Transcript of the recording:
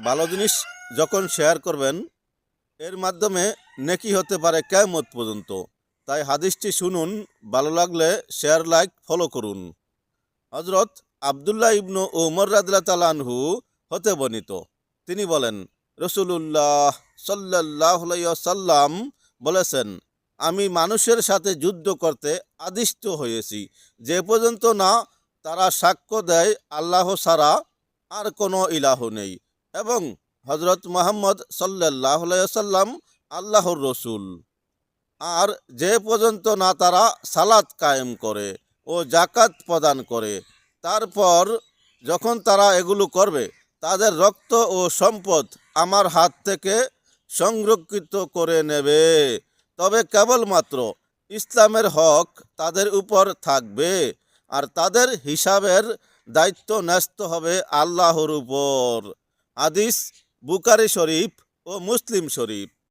ভালো জিনিস যখন শেয়ার করবেন, এর মাধ্যমে নেকি হতে পারে কিয়ামত পর্যন্ত। তাই হাদিসটি শুনুন, ভালো লাগলে শেয়ার, লাইক, ফলো করুন। হজরত আবদুল্লাহ ইবনু উমর রাদিয়াল্লাহু তাআলা আনহু হতে বর্ণিত, তিনি বলেন, রাসূলুল্লাহ সাল্লাল্লাহু আলাইহি ওয়াসাল্লাম বলেছেন, আমি মানুষের সাথে যুদ্ধ করতে আদিষ্ট হয়েছি যে পর্যন্ত না তারা সাক্ষ্য দেয় আল্লাহ ছাড়া আর কোনো ইলাহ নেই, এবং হজরত মুহাম্মদ সাল্লাল্লাহু আলাইহি ওয়াসাল্লাম আল্লাহর রসুল। আর যে পর্যন্ত না তারা সালাত কায়েম করে ও জাকাত প্রদান করে, তারপর যখন তারা এগুলো করবে, তাদের রক্ত ও সম্পদ আমার হাত থেকে সংরক্ষিত করে নেবে, তবে কেবলমাত্র ইসলামের হক তাদের উপর থাকবে, আর তাদের হিসাবের দায়িত্ব ন্যস্ত হবে আল্লাহর উপর। হাদিস বুখারী শরীফ ও মুসলিম শরীফ।